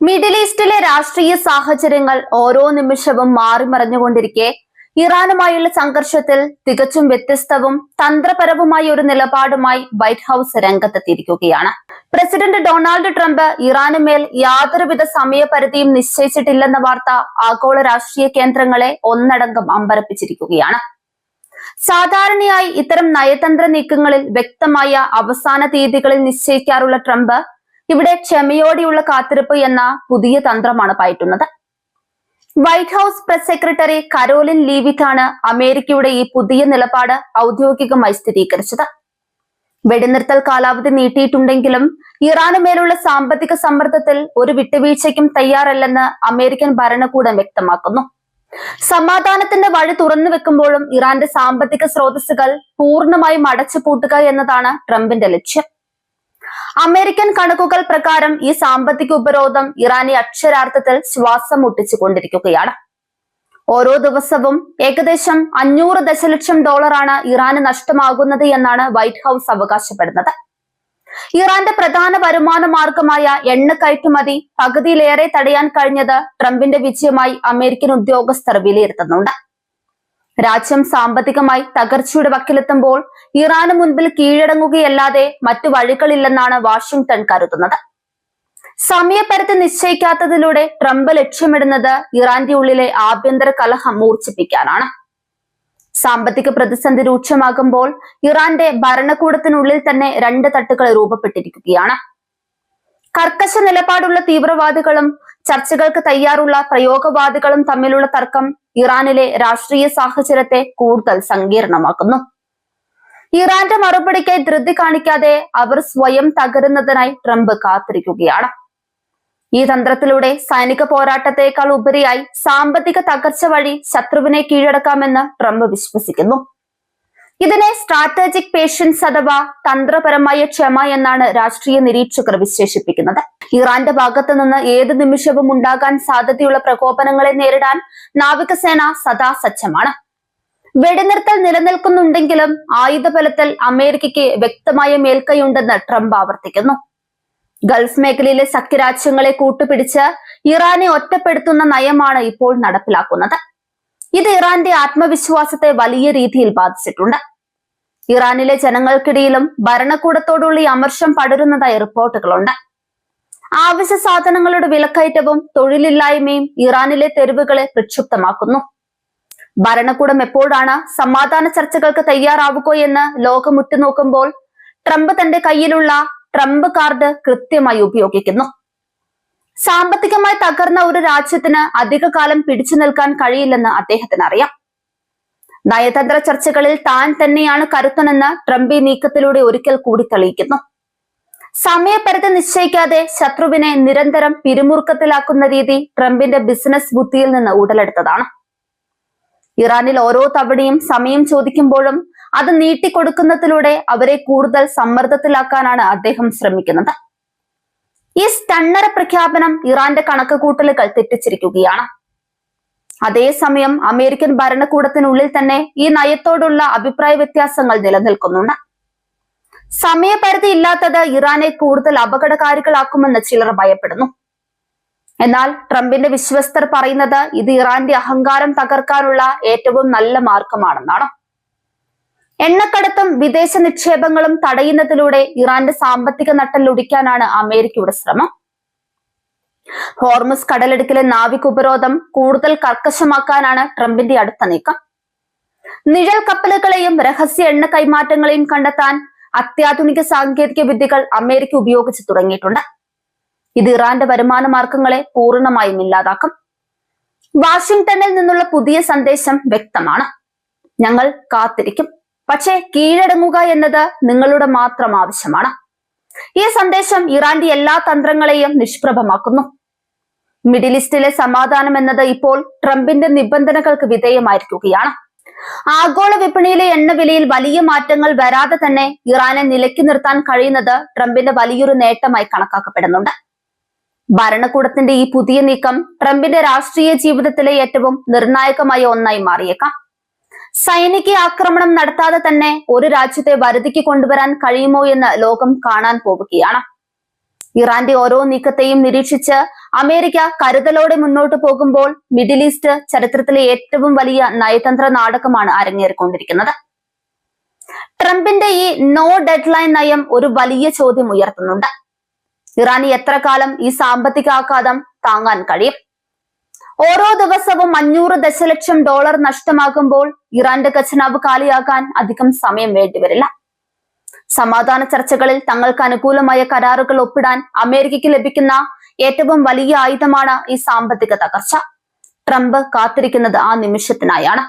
Middle ഈസ്റ്റിലെ രാഷ്ട്രീയ സാഹചര്യങ്ങൾ ഓരോ നിമിഷവും മാറിമറിഞ്ഞുകൊണ്ടിരിക്കെ ഇറാനുമായുള്ള സംഘർഷത്തിൽ തികച്ചും വ്യത്യസ്തവും തന്ത്രപരവുമായ ഒരു നിലപാടുമായി വൈറ്റ് ഹൌസ് രംഗത്തെത്തിയിരിക്കുകയാണ്. പ്രസിഡന്റ് ഡൊണാൾഡ് ട്രംപ് ഇറാനുമേൽ യാതൊരുവിധ സമയപരിധിയും നിശ്ചയിച്ചിട്ടില്ലെന്ന വാർത്ത ആഗോള രാഷ്ട്രീയ കേന്ദ്രങ്ങളെ ഒന്നടങ്കം അമ്പരപ്പിച്ചിരിക്കുകയാണ്. സാധാരണയായി ഇത്തരം നയതന്ത്ര നീക്കങ്ങളിൽ വ്യക്തമായ അവസാന തീയതികളിൽ നിശ്ചയിക്കാറുള്ള ട്രംപ് ഇവിടെ ക്ഷമയോടെയുള്ള കാത്തിരിപ്പ് എന്ന പുതിയ തന്ത്രമാണ് പയറ്റുന്നത്. White House press secretary Karoline Leavitt ആണ് അമേരിക്കയുടെ ഈ പുതിയ നിലപാട് ഔദ്യോഗികമായി സ്ഥിരീകരിച്ചത്. വെടിനിർത്തൽ കാലാവധി നീട്ടിയിട്ടുണ്ടെങ്കിലും ഇറാന് മേലുള്ള സാമ്പത്തിക സമ്മർദ്ദത്തിൽ ഒരു വിട്ടുവീഴ്ചയ്ക്കും തയ്യാറല്ലെന്ന് അമേരിക്കൻ ഭരണകൂടം വ്യക്തമാക്കുന്നു. സമാധാനത്തിന്റെ വഴി തുറന്നു വെക്കുമ്പോഴും ഇറാന്റെ സാമ്പത്തിക സ്രോതസ്സുകൾ പൂർണ്ണമായും അടച്ചുപൂട്ടുക എന്നതാണ് ട്രംപിന്റെ ലക്ഷ്യം. അമേരിക്കൻ കണക്കുകൾ പ്രകാരം ഈ സാമ്പത്തിക ഉപരോധം ഇറാനെ അക്ഷരാർത്ഥത്തിൽ ശ്വാസം മുട്ടിച്ചുകൊണ്ടിരിക്കുകയാണ്. ഓരോ ദിവസവും ഏകദേശം 500 ദശലക്ഷം ഡോളറാണ് ഇറാന് നഷ്ടമാകുന്നത് എന്നാണ് വൈറ്റ് ഹൌസ് അവകാശപ്പെടുന്നത്. ഇറാന്റെ പ്രധാന വരുമാന മാർഗമായ എണ്ണ കയറ്റുമതി പകുതിയിലേറെ തടയാൻ കഴിഞ്ഞത് ട്രംപിന്റെ വിജയമായി അമേരിക്കൻ ഉദ്യോഗസ്ഥർ വിലയിരുത്തുന്നുണ്ട്. രാജ്യം സാമ്പത്തികമായി തകർച്ചയുടെ വക്കിലെത്തുമ്പോൾ ഇറാന് മുൻപിൽ കീഴടങ്ങുകയല്ലാതെ മറ്റു വഴികളില്ലെന്നാണ് വാഷിംഗ്ടൺ കരുതുന്നത്. സമയപരിധി നിശ്ചയിക്കാത്തതിലൂടെ ട്രംപ് ലക്ഷ്യമിടുന്നത് ഇറാന്റെ ഉള്ളിലെ ആഭ്യന്തര കലഹം മൂർച്ഛിപ്പിക്കാനാണ്. സാമ്പത്തിക പ്രതിസന്ധി രൂക്ഷമാകുമ്പോൾ ഇറാന്റെ ഭരണകൂടത്തിനുള്ളിൽ തന്നെ 2 തട്ടുകൾ രൂപപ്പെട്ടിരിക്കുകയാണ്. കർക്കശ നിലപാടുള്ള തീവ്രവാദികളും ചർച്ചകൾക്ക് തയ്യാറുള്ള പ്രയോഗവാദികളും തമ്മിലുള്ള തർക്കം ഇറാനിലെ രാഷ്ട്രീയ സാഹചര്യത്തെ കൂടുതൽ സങ്കീർണമാക്കുന്നു. ഇറാന്റെ മറുപടിക്കായി ധൃതി കാണിക്കാതെ അവർ സ്വയം തകരുന്നതിനായി ട്രംപ് കാത്തിരിക്കുകയാണ്. ഈ തന്ത്രത്തിലൂടെ സൈനിക പോരാട്ടത്തെക്കാൾ ഉപരിയായി സാമ്പത്തിക തകർച്ച വഴി ശത്രുവിനെ കീഴടക്കാമെന്ന് ട്രംപ് വിശ്വസിക്കുന്നു. ഇതിനെ സ്ട്രാറ്റജിക് പേഷ്യൻസ് അഥവാ തന്ത്രപരമായ ക്ഷമ എന്നാണ് രാഷ്ട്രീയ നിരീക്ഷകർ വിശേഷിപ്പിക്കുന്നത്. ഇറാന്റെ ഭാഗത്തു നിന്ന് ഏത് നിമിഷവും ഉണ്ടാകാൻ സാധ്യതയുള്ള പ്രകോപനങ്ങളെ നേരിടാൻ നാവികസേന സദാ സജ്ജമാണ്. വെടിനിർത്തൽ നിലനിൽക്കുന്നുണ്ടെങ്കിലും ആയുധബലത്തിൽ അമേരിക്കയ്ക്ക് വ്യക്തമായ മേൽക്കൈയുണ്ടെന്ന് ട്രംപ് ആവർത്തിക്കുന്നു. ഗൾഫ് മേഖലയിലെ സഖ്യരാജ്യങ്ങളെ കൂട്ടുപിടിച്ച് ഇറാനെ ഒറ്റപ്പെടുത്തുന്ന നയമാണ് ഇപ്പോൾ നടപ്പിലാക്കുന്നത്. ഇത് ഇറാന്റെ ആത്മവിശ്വാസത്തെ വലിയ രീതിയിൽ ബാധിച്ചിട്ടുണ്ട്. ഇറാനിലെ ജനങ്ങൾക്കിടയിലും ഭരണകൂടത്തോടുള്ള ഈ അമർഷം പടരുന്നതായി റിപ്പോർട്ടുകളുണ്ട്. ആവശ്യ സാധനങ്ങളുടെ വിലക്കയറ്റവും തൊഴിലില്ലായ്മയും ഇറാനിലെ തെരുവുകളെ പ്രക്ഷുബ്ധമാക്കുന്നു. ഭരണകൂടം എപ്പോഴാണ് സമാധാന ചർച്ചകൾക്ക് തയ്യാറാവുക എന്ന് ലോകം ഉറ്റുനോക്കുമ്പോൾ ട്രംപ് തന്റെ കയ്യിലുള്ള ട്രംപ് കാർഡ് കൃത്യമായി ഉപയോഗിക്കുന്നു. സാമ്പത്തികമായി തകർന്ന ഒരു രാജ്യത്തിന് അധികകാലം പിടിച്ചു നിൽക്കാൻ കഴിയില്ലെന്ന് അദ്ദേഹത്തിന് അറിയാം. നയതന്ത്ര ചർച്ചകളിൽ താൻ തന്നെയാണ് കരുത്തനെന്ന് ട്രംപ് ഈ നീക്കത്തിലൂടെ ഒരിക്കൽ കൂടി തെളിയിക്കുന്നു. സമയപരിധി നിശ്ചയിക്കാതെ ശത്രുവിനെ നിരന്തരം പിരിമുറുക്കത്തിലാക്കുന്ന രീതി ട്രംപിന്റെ ബിസിനസ് ബുദ്ധിയിൽ നിന്ന് ഉടലെടുത്തതാണ്. ഇറാനിൽ ഓരോ തവണയും സമയം ചോദിക്കുമ്പോഴും അത് നീട്ടിക്കൊടുക്കുന്നതിലൂടെ അവരെ കൂടുതൽ സമ്മർദ്ദത്തിലാക്കാനാണ് അദ്ദേഹം ശ്രമിക്കുന്നത്. ഈ സ്റ്റണ്ണർ പ്രഖ്യാപനം ഇറാന്റെ കണക്കുകൂട്ടലുകൾ തെറ്റിച്ചിരിക്കുകയാണ്. അതേസമയം അമേരിക്കൻ ഭരണകൂടത്തിനുള്ളിൽ തന്നെ ഈ നയത്തോടുള്ള അഭിപ്രായ വ്യത്യാസങ്ങൾ നിലനിൽക്കുന്നുണ്ട്. സമയപരിധി ഇല്ലാത്തത് ഇറാനെ കൂടുതൽ അപകടകാരികളാക്കുമെന്ന് ചിലർ ഭയപ്പെടുന്നു. എന്നാൽ ട്രംപിന്റെ വിശ്വസ്തർ പറയുന്നത് ഇത് ഇറാന്റെ അഹങ്കാരം തകർക്കാനുള്ള ഏറ്റവും നല്ല മാർഗമാണെന്നാണ്. എണ്ണക്കടത്തും വിദേശ നിക്ഷേപങ്ങളും തടയുന്നതിലൂടെ ഇറാന്റെ സാമ്പത്തിക നട്ടെല്ലൊടിക്കാനാണ് അമേരിക്കയുടെ ശ്രമം. ഹോർമുസ് കടലിടുക്കിലെ നാവിക ഉപരോധം കൂടുതൽ കർക്കശമാക്കാനാണ് ട്രംപിന്റെ അടുത്ത നീക്കം. നിഴൽ കപ്പലുകളെയും രഹസ്യ എണ്ണ കൈമാറ്റങ്ങളെയും കണ്ടെത്താൻ അത്യാധുനിക സാങ്കേതിക വിദ്യകൾ അമേരിക്ക ഉപയോഗിച്ചു തുടങ്ങിയിട്ടുണ്ട്. ഇത് ഇറാന്റെ വരുമാന മാർഗങ്ങളെ പൂർണ്ണമായും ഇല്ലാതാക്കും. വാഷിംഗ്ടണിൽ നിന്നുള്ള പുതിയ സന്ദേശം വ്യക്തമാണ്: ഞങ്ങൾ കാത്തിരിക്കും, പക്ഷേ കീഴടങ്ങുക എന്നത് നിങ്ങളുടെ മാത്രം ആവശ്യമാണ്. ഈ സന്ദേശം ഇറാന്റെ എല്ലാ തന്ത്രങ്ങളെയും നിഷ്പ്രഭമാക്കുന്നു. മിഡിൽ ഈസ്റ്റിലെ സമാധാനം എന്നത് ഇപ്പോൾ ട്രംപിന്റെ നിബന്ധനകൾക്ക് വിധേയമായിരിക്കുകയാണ്. ആഗോള വിപണിയിലെ എണ്ണവിലയിൽ വലിയ മാറ്റങ്ങൾ വരാതെ തന്നെ ഇറാനെ നിലയ്ക്ക് നിർത്താൻ കഴിയുന്നത് ട്രംപിന്റെ വലിയൊരു നേട്ടമായി കണക്കാക്കപ്പെടുന്നുണ്ട്. ഭരണകൂടത്തിന്റെ ഈ പുതിയ നീക്കം ട്രംപിന്റെ രാഷ്ട്രീയ ജീവിതത്തിലെ ഏറ്റവും നിർണായകമായ ഒന്നായി മാറിയേക്കാം. സൈനിക ആക്രമണം നടത്താതെ തന്നെ ഒരു രാജ്യത്തെ വരുതിക്ക് കൊണ്ടുവരാൻ കഴിയുമോ എന്ന് ലോകം കാണാൻ പോവുകയാണ്. ഇറാന്റെ ഓരോ നീക്കത്തെയും നിരീക്ഷിച്ച് അമേരിക്ക കരുതലോടെ മുന്നോട്ട് പോകുമ്പോൾ മിഡിൽ ഈസ്റ്റ് ചരിത്രത്തിലെ ഏറ്റവും വലിയ നയതന്ത്ര നാടകമാണ് അരങ്ങേറിക്കൊണ്ടിരിക്കുന്നത്. ട്രംപിന്റെ ഈ നോ ഡെഡ് ലൈൻ നയം ഒരു വലിയ ചോദ്യം ഉയർത്തുന്നുണ്ട്. ഇറാന് എത്ര കാലം ഈ സാമ്പത്തിക ആഘാതം താങ്ങാൻ കഴിയും? ഓരോ ദിവസവും 500 ദശലക്ഷം ഡോളർ നഷ്ടമാകുമ്പോൾ ഇറാന്റെ ഖജനാവ് കാലിയാകാൻ അധികം സമയം വേണ്ടിവരില്ല. സമാധാന ചർച്ചകളിൽ തങ്ങൾക്ക് അനുകൂലമായ കരാറുകൾ ഒപ്പിടാൻ അമേരിക്കയ്ക്ക് ലഭിക്കുന്ന ഏറ്റവും വലിയ ആയുധമാണ് ഈ സാമ്പത്തിക തകർച്ച. ട്രംപ് കാത്തിരിക്കുന്നത് ആ നിമിഷത്തിനായാണ്.